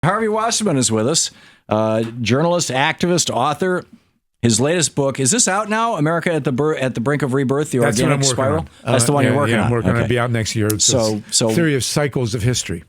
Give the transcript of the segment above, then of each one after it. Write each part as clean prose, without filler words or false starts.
Harvey Wasserman is with us, journalist, activist, author. His latest book, is this out now? America at the Brink of Rebirth, The Organic Spiral? That's the one you're working on. I'm working on it. It'll be out next year. It's so a theory of cycles of history.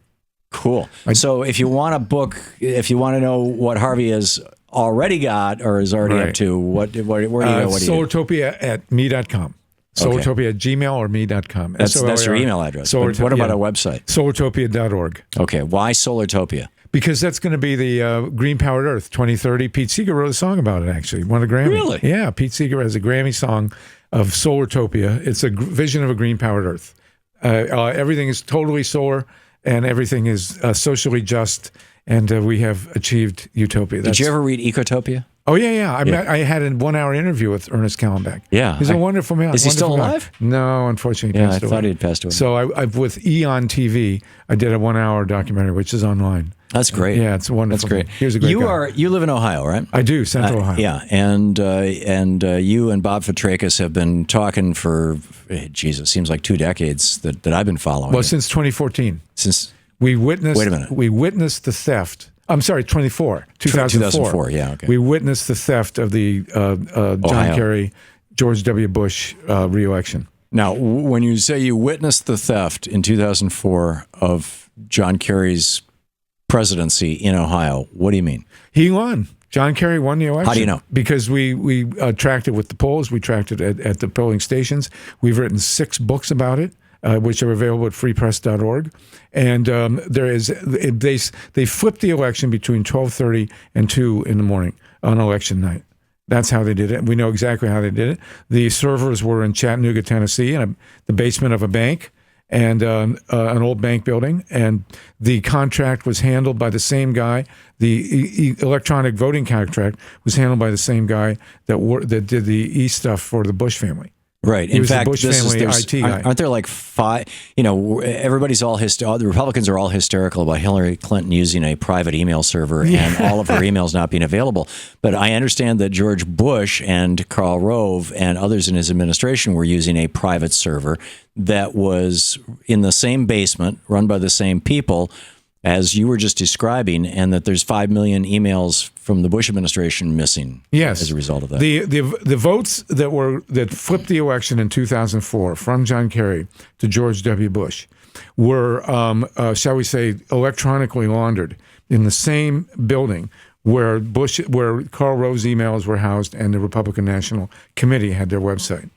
Cool. So if you want a book, if you want to know what Harvey has already got or is already up to, where do you go? Solotopia at me.com. Solotopia at gmail or me.com. That's your email address. What about our website? Solotopia.org. Okay. Why Solotopia? Because that's going to be the Green-Powered Earth 2030. Pete Seeger wrote a song about it, actually. Won a Grammy. Really? Yeah, Pete Seeger has a Grammy song of Solotopia. It's a vision of a green-powered Earth. Everything is totally solar, and everything is socially just, and we have achieved utopia. Did you ever read Ecotopia? Oh, yeah. I had a 1-hour interview with Ernest Callenbach. Yeah. He's a wonderful man. Is he still alive? No, unfortunately, he passed away. I thought he had passed away. So I've with Eon TV, I did a 1-hour documentary, which is online. That's great. Yeah, it's wonderful. That's great. Here's a great guy. You live in Ohio, right? I do, Central Ohio. Yeah, and you and Bob Fitrakis have been talking for, it seems like 2 decades that I've been following. Well, since 2014. Since we witnessed. Wait a minute. We witnessed the theft. I'm sorry, 2004. Yeah, okay. We witnessed the theft of the John Kerry, George W. Bush re-election. Now, when you say you witnessed the theft in 2004 of John Kerry's presidency in Ohio, what do you mean? He won. John Kerry won the election. How do you know? Because we tracked it with the polls. We tracked it at the polling stations. We've written 6 books about it, which are available at freepress.org. And they flipped the election between 12:30 and 2 in the morning on election night. That's how they did it. We know exactly how they did it. The servers were in Chattanooga, Tennessee, in the basement of a bank and an old bank building. And the contract was handled by the same guy. The electronic voting contract was handled by the same guy that did the e-stuff for the Bush family. Right. He was the Bush family IT guy. Aren't there like 5? Everybody's all the Republicans are all hysterical about Hillary Clinton using a private email server and all of her emails not being available. But I understand that George Bush and Karl Rove and others in his administration were using a private server that was in the same basement, run by the same people as you were just describing, and that there's 5 million emails from the Bush administration missing as a result of that. The votes that flipped the election in 2004 from John Kerry to George W. Bush were, shall we say, electronically laundered in the same building where Karl Rove's emails were housed and the Republican National Committee had their website.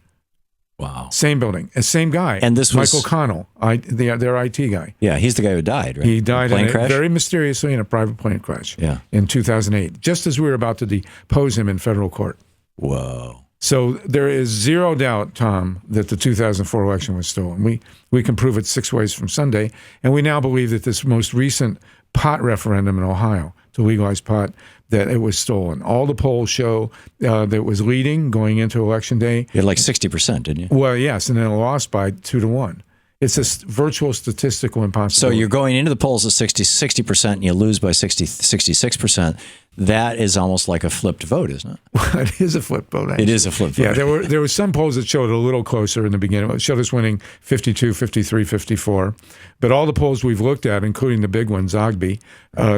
Wow. Same building, same guy. And this was Michael Connell, their IT guy. Yeah, he's the guy who died, right? He died very mysteriously in a private plane crash in 2008, just as we were about to depose him in federal court. Whoa. So there is zero doubt, Tom, that the 2004 election was stolen. We can prove it 6 ways from Sunday, and we now believe that this most recent pot referendum in Ohio to legalize pot, that it was stolen. All the polls show that it was leading going into Election Day. You had like 60%, didn't you? Well, yes, and then it lost by 2 to 1. It's a virtual statistical impossibility. So you're going into the polls at 60% and you lose by 66%. That is almost like a flipped vote, isn't it? Well, it is a flipped vote, actually. It is a flipped vote. Yeah, there were some polls that showed it a little closer in the beginning. It showed us winning 52, 53, 54. But all the polls we've looked at, including the big one, Zogby,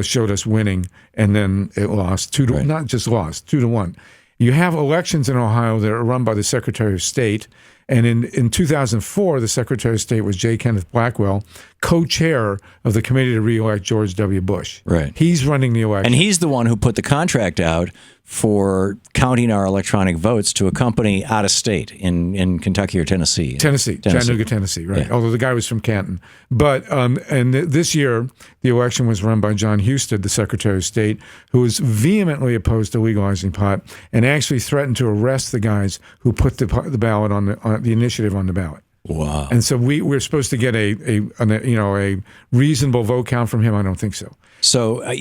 showed us winning, and then it lost 2 to not just lost, 2 to 1. You have elections in Ohio that are run by the Secretary of State. And in 2004, the Secretary of State was J. Kenneth Blackwell, co-chair of the committee to re-elect George W. Bush. Right. He's running the election. And he's the one who put the contract out for counting our electronic votes to a company out of state in Kentucky or Tennessee. Chattanooga, Tennessee, right. Yeah. Although the guy was from Canton. But and this year, the election was run by John Husted, the Secretary of State, who was vehemently opposed to legalizing pot and actually threatened to arrest the guys who put the ballot on the initiative on the ballot. Wow. And so we're supposed to get a reasonable vote count from him. I don't think so. So I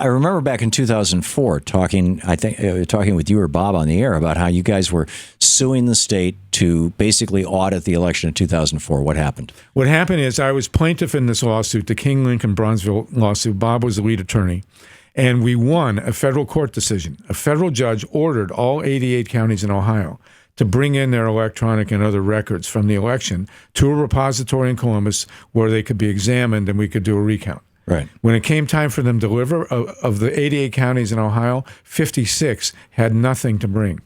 remember back in 2004 talking with you or Bob on the air about how you guys were suing the state to basically audit the election in 2004. What happened? What happened is I was plaintiff in this lawsuit, the King Lincoln Bronzeville lawsuit. Bob was the lead attorney. And we won a federal court decision. A federal judge ordered all 88 counties in Ohio to bring in their electronic and other records from the election to a repository in Columbus where they could be examined and we could do a recount. Right. When it came time for them to deliver, of the 88 counties in Ohio, 56 had nothing to bring.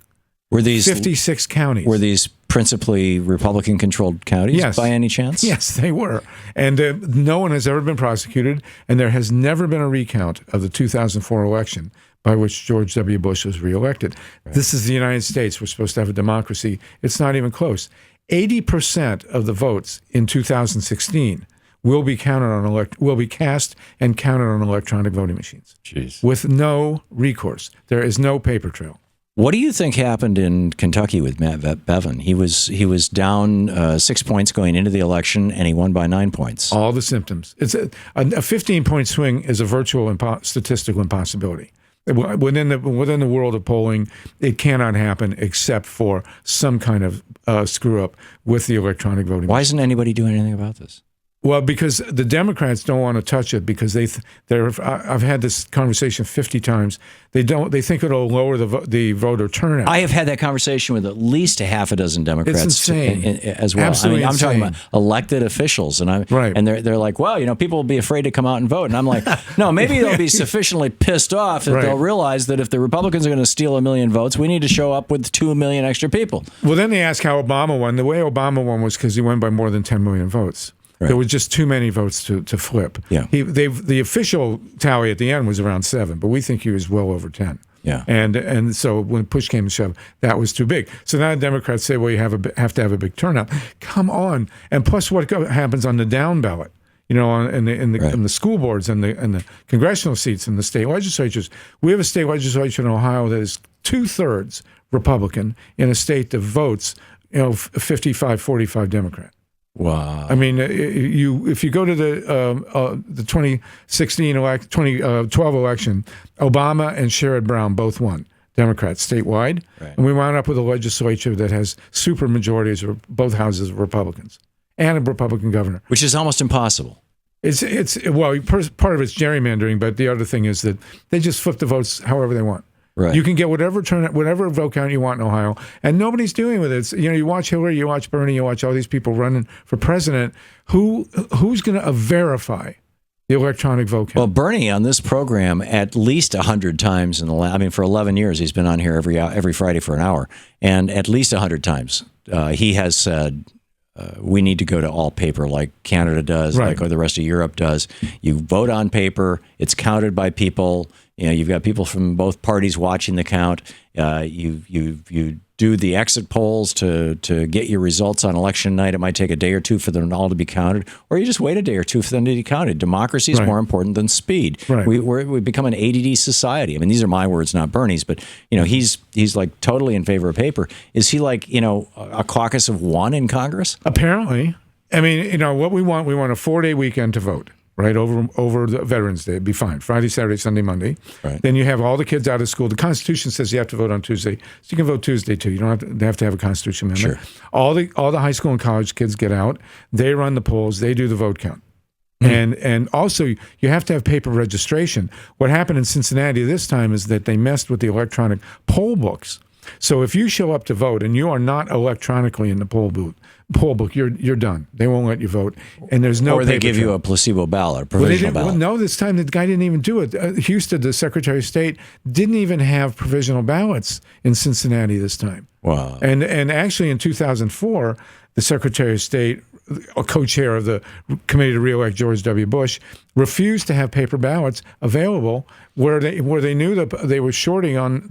Were these 56 counties? Were these principally Republican-controlled counties? Yes. By any chance? Yes, they were. And no one has ever been prosecuted, and there has never been a recount of the 2004 election by which George W. Bush was reelected. Right. This is the United States. We're supposed to have a democracy. It's not even close. 80% of the votes in 2016 will be cast and counted on electronic voting machines. Jeez. With no recourse. There is no paper trail. What do you think happened in Kentucky with Matt Bevin? He was down 6 points going into the election, and he won by 9 points. All the symptoms. It's a 15-point swing is a virtual statistical impossibility. Within the world of polling, it cannot happen except for some kind of screw up with the electronic voting. Why isn't anybody doing anything about this? Well, because the Democrats don't want to touch it because I've had this conversation 50 times. They think it'll lower the voter turnout. I have had that conversation with at least a half a dozen Democrats. It's insane. As well. Absolutely I'm insane. talking about elected officials, and right. And they're like, well, people will be afraid to come out and vote, and I'm like, no, maybe they'll be sufficiently pissed off that they'll realize that if the Republicans are going to steal 1 million votes, we need to show up with 2 million extra people. Well, then they ask how Obama won. The way Obama won was because he won by more than 10 million votes. Right. There was just too many votes to flip. Yeah. The official tally at the end was around 7, but we think he was well over 10. Yeah. And so when push came to shove, that was too big. So now the Democrats say, well, you have to have a big turnout. Come on. And plus what happens on the down ballot, in the school boards and the congressional seats and the state legislatures. We have a state legislature in Ohio that is 2/3 Republican in a state that votes, 55-45 Democrat. Wow! I mean, if you go to the 2012 election, Obama and Sherrod Brown both won, Democrats statewide, right. And we wound up with a legislature that has super majorities of both houses of Republicans and a Republican governor, which is almost impossible. Part of it's gerrymandering, but the other thing is that they just flip the votes however they want. Right. You can get whatever vote count you want in Ohio, and nobody's doing with it. You watch Hillary, you watch Bernie, you watch all these people running for president. Who's going to verify the electronic vote count? Well, Bernie on this program at least 100 times for 11 years he's been on here every Friday for an hour, and at least 100 times he has said we need to go to all paper like Canada does, right. Like the rest of Europe does. You vote on paper, it's counted by people. You've got people from both parties watching the count. You do the exit polls to get your results on election night. It might take a day or two for them all to be counted, or you just wait a day or two for them to be counted. Democracy is more important than speed. Right. We become an ADD society. I mean, these are my words, not Bernie's, but he's like totally in favor of paper. Is he like a caucus of one in Congress? Apparently. I mean, what we want a 4-day weekend to vote. Right, over the Veterans Day. It'd be fine. Friday, Saturday, Sunday, Monday. Right. Then you have all the kids out of school. The Constitution says you have to vote on Tuesday. So you can vote Tuesday, too. You don't have to have a Constitution amendment. Sure. All the high school and college kids get out. They run the polls. They do the vote count. And also, you have to have paper registration. What happened in Cincinnati this time is that they messed with the electronic poll books. So if you show up to vote and you are not electronically in the poll book, you're done. They won't let you vote, and there's no. Or they give you a placebo ballot, a provisional ballot. No, this time the guy didn't even do it. Houston, the Secretary of State, didn't even have provisional ballots in Cincinnati this time. Wow. And actually, in 2004, the Secretary of State, a co-chair of the committee to reelect George W. Bush, refused to have paper ballots available where they knew that they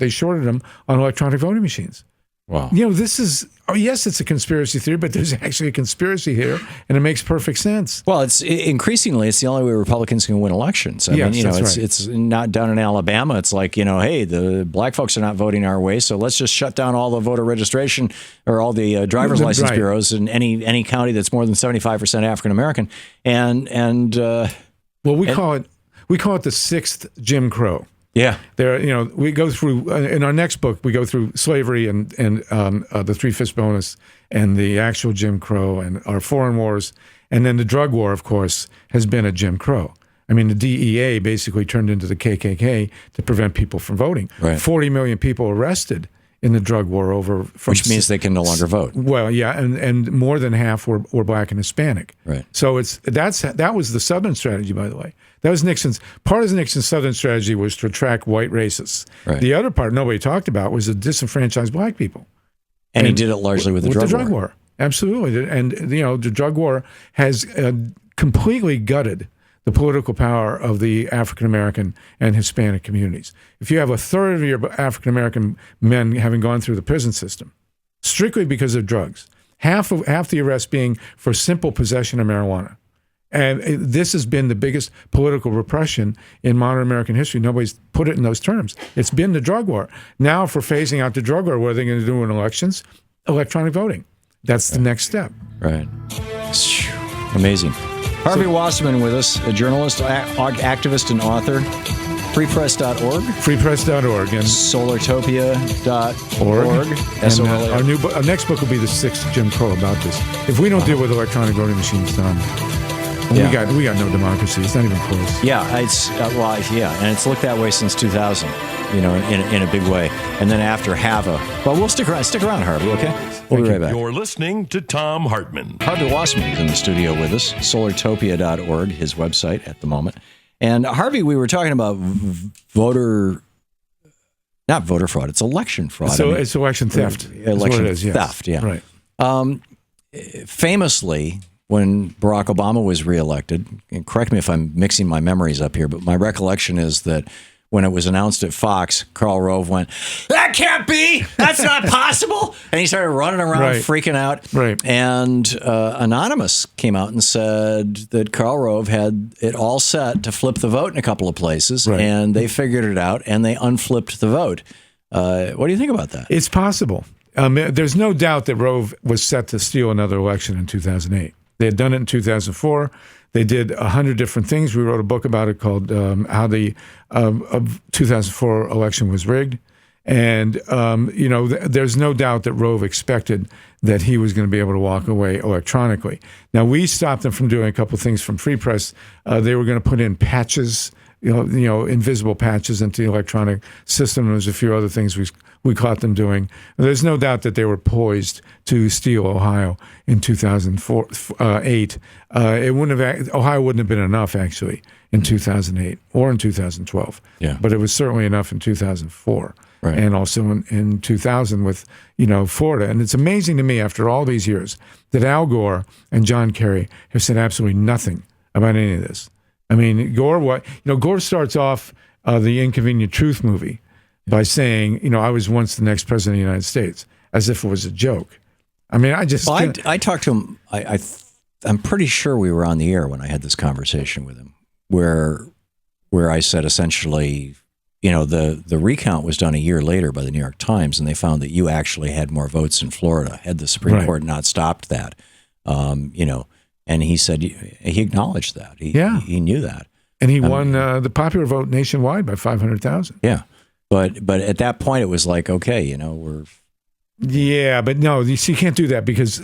shorted them on electronic voting machines. Wow. This is, yes, it's a conspiracy theory, but there's actually a conspiracy here, and it makes perfect sense. Well, increasingly, it's the only way Republicans can win elections. I mean, it's not down in Alabama. It's like, hey, the black folks are not voting our way, so let's just shut down all the voter registration or all the driver's license bureaus in any county that's more than 75% African American. Well, we call it the sixth Jim Crow. Yeah, we go through in our next book. We go through slavery and the Three-Fifths bonus and the actual Jim Crow and our foreign wars, and then the drug war. Of course, has been a Jim Crow. I mean, the DEA basically turned into the KKK to prevent people from voting. Right. 40 million people arrested in the drug war which means they can no longer vote. Well, yeah, and more than half were black and Hispanic. Right. So that was the Southern strategy, by the way. That was Nixon's. Part of Nixon's Southern strategy was to attract white racists. Right. The other part nobody talked about was to disenfranchise black people. And he did it largely with the drug war. Absolutely. And, the drug war has completely gutted the political power of the African-American and Hispanic communities. If you have a third of your African-American men having gone through the prison system, strictly because of drugs, half the arrests being for simple possession of marijuana. And this has been the biggest political repression in modern American history. Nobody's put it in those terms. It's been the drug war. Now, if we're phasing out the drug war, what are they going to do in elections? Electronic voting. That's the next step. Right. Amazing. Harvey Wasserman with us, a journalist, activist, and author. Freepress.org. Freepress.org. And Solotopia.org. And our next book will be the sixth Jim Crow about this. If we don't deal with electronic voting machines, Tom, we got no democracy. It's not even close. Yeah, it's and it's looked that way since 2000. In a big way. And then after Hava, but we'll stick around, Harvey. Okay, we'll be right back. You're listening to Thom Hartmann. Harvey Wasserman is in the studio with us. Solotopia.org, his website at the moment. And Harvey, we were talking about not voter fraud. It's election fraud. So it's election theft. Election theft. Yeah. Right. Famously, when Barack Obama was reelected, and correct me if I'm mixing my memories up here, but my recollection is that when it was announced at Fox, Karl Rove went, "That can't be! That's not possible!" And he started running around freaking out. Right. And Anonymous came out and said that Karl Rove had it all set to flip the vote in a couple of places, and they figured it out, and they unflipped the vote. What do you think about that? It's possible. There's no doubt that Rove was set to steal another election in 2008. They had done it in 2004. They did 100 different things. We wrote a book about it called How the 2004 Election Was Rigged. And, there's no doubt that Rove expected that he was going to be able to walk away electronically. Now, we stopped them from doing a couple of things from Free Press. They were going to put in patches, invisible patches into the electronic system. There's a few other things we caught them doing. There's no doubt that they were poised to steal Ohio in 2008. Ohio wouldn't have been enough, actually, in 2008 or in 2012. Yeah. But it was certainly enough in 2004. Right. And also in 2000 with, Florida. And it's amazing to me, after all these years, that Al Gore and John Kerry have said absolutely nothing about any of this. I mean, Gore starts off the Inconvenient Truth movie by saying, I was once the next president of the United States, as if it was a joke. I mean, I talked to him. I'm pretty sure we were on the air when I had this conversation with him, where I said essentially, the recount was done a year later by the New York Times, and they found that you actually had more votes in Florida. Had the Supreme Court not stopped that, and he said he acknowledged that. He knew that, and he won the popular vote nationwide by 500,000. Yeah. But at that point, it was like, okay, we're... Yeah, but no, you can't do that because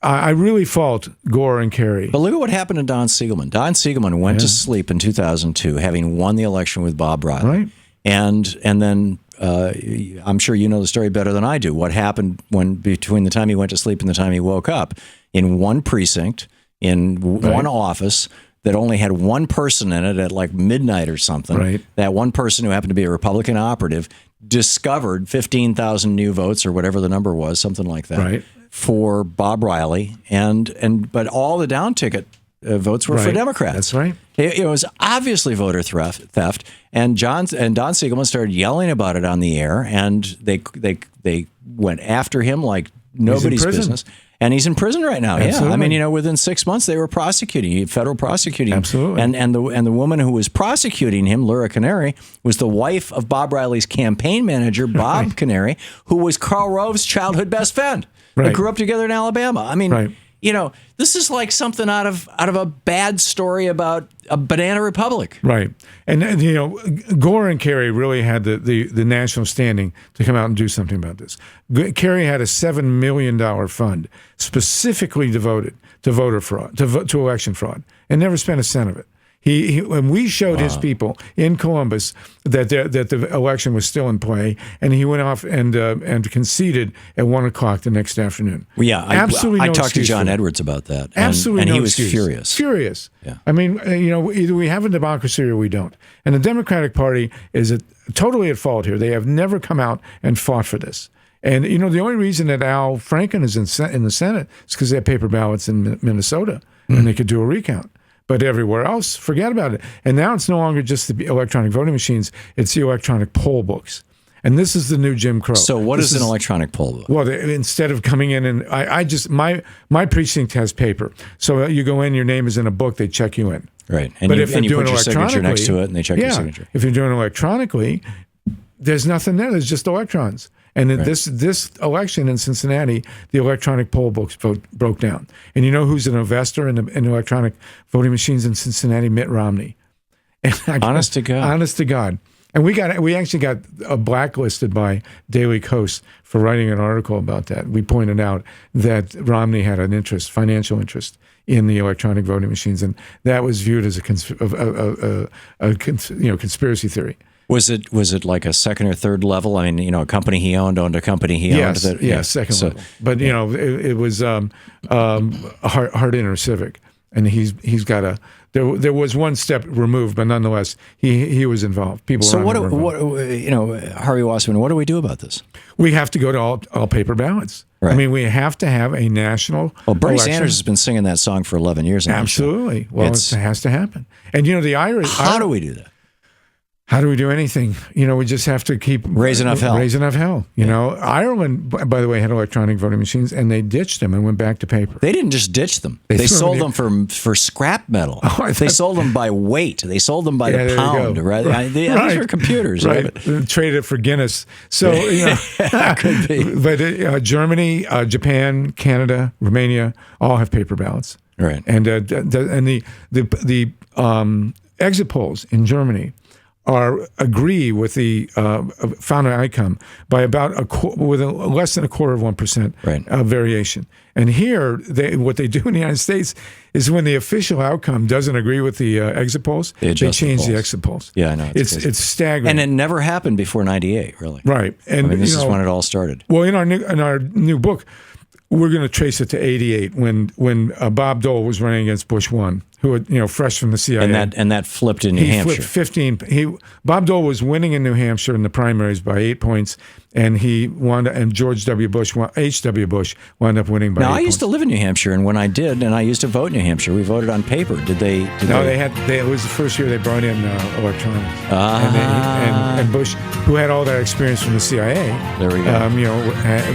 I really fault Gore and Kerry. But look at what happened to Don Siegelman. Don Siegelman went to sleep in 2002, having won the election with Bob Riley. Right. And then I'm sure you know the story better than I do. What happened between the time he went to sleep and the time he woke up? In one precinct, in one office, that only had one person in it at like midnight or something. Right. That one person, who happened to be a Republican operative, discovered 15,000 new votes or whatever the number was, something like that, for Bob Riley. But all the down ticket votes were for Democrats. That's right. It was obviously voter theft. And Don Siegelman started yelling about it on the air, and they went after him like nobody's business. And he's in prison right now. Absolutely. Yeah, I mean, within 6 months they were federal prosecuting. Absolutely. And the woman who was prosecuting him, Laura Canary, was the wife of Bob Riley's campaign manager, Bob Canary, who was Karl Rove's childhood best friend. They grew up together in Alabama. I mean, this is like something out of a bad story about a banana republic. Right. And Gore and Kerry really had the national standing to come out and do something about this. Kerry had a $7 million fund specifically devoted to voter fraud, to election fraud, and never spent a cent of it. When we showed his people in Columbus that the election was still in play, and he went off and conceded at 1 o'clock the next afternoon. Well, yeah, absolutely. I no talked to excuse John for it. Edwards about that, Absolutely, and no he was excuse. furious. Furious. Yeah. I mean, either we have a democracy or we don't. And the Democratic Party is totally at fault here. They have never come out and fought for this. And, the only reason that Al Franken is in the Senate is because they have paper ballots in Minnesota, and they could do a recount. But everywhere else, forget about it. And now it's no longer just the electronic voting machines, it's the electronic poll books. And this is the new Jim Crow. So what is an electronic poll book? Well, instead of coming in and my precinct has paper. So you go in, your name is in a book, they check you in. Right. And but you, if you're and you doing put your signature electronically, next to it, and they check your signature. If you're doing electronically, there's nothing there. There's just electrons. And in this election in Cincinnati, the electronic poll books broke down. And you know who's an investor in electronic voting machines in Cincinnati? Mitt Romney. Honest to God. Honest to God. And we actually got blacklisted by Daily Kos for writing an article about that. We pointed out that Romney had an interest, financial interest, in the electronic voting machines, and that was viewed as a conspiracy theory. Was it like a second or third level? I mean, a company he owned a company he owned. Second level. But it was Hart Civic, and he's got there was one step removed, but nonetheless he was involved. People. So Harvey Wasserman, what do we do about this? We have to go to all paper ballots. Right. I mean, we have to have a national. Well, Bernie election. Sanders has been singing that song for 11 years. Absolutely. Well, it has to happen. And the Irish. How do we do that? How do we do anything? We just have to keep raise enough hell. Ireland, by the way, had electronic voting machines, and they ditched them and went back to paper. They didn't just ditch them. They sold them for scrap metal. They sold them by weight. They sold them by the pound. Right? These are computers. Right. Traded it for Guinness. So could be. But Germany, Japan, Canada, Romania all have paper ballots. Right. And the exit polls in Germany agree with the final outcome by about less than 0.25% variation. And here, what they do in the United States is when the official outcome doesn't agree with the exit polls, they change the exit polls. Yeah, I know. It's staggering. And it never happened before '98, really. Right. And this is when it all started. Well, in our new book, we're going to trace it to '88 when Bob Dole was running against Bush 1, who had, fresh from the CIA. And that flipped in New Hampshire. He flipped 15. Bob Dole was winning in New Hampshire in the primaries by 8 points, and George W. Bush, H.W. Bush, wound up winning by 8 points. Now, I used to live in New Hampshire, and when I did, and I used to vote in New Hampshire, we voted on paper. It was the first year they brought in electronics. And Bush, who had all that experience from the CIA, there we go.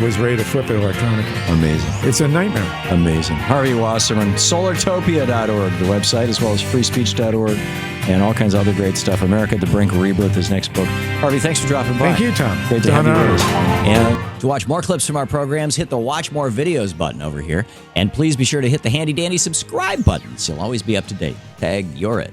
Was ready to flip it electronically. Amazing. It's a nightmare. Amazing. Harvey Wasserman, Solotopia.org, the website, as well as freespeech.org, and all kinds of other great stuff. America at the Brink, Rebirth, his next book. Harvey, thanks for dropping by. Thank you, Tom. Great to have you with us. And to watch more clips from our programs, hit the Watch More Videos button over here. And please be sure to hit the handy-dandy subscribe button so you'll always be up to date. Tag, you're it.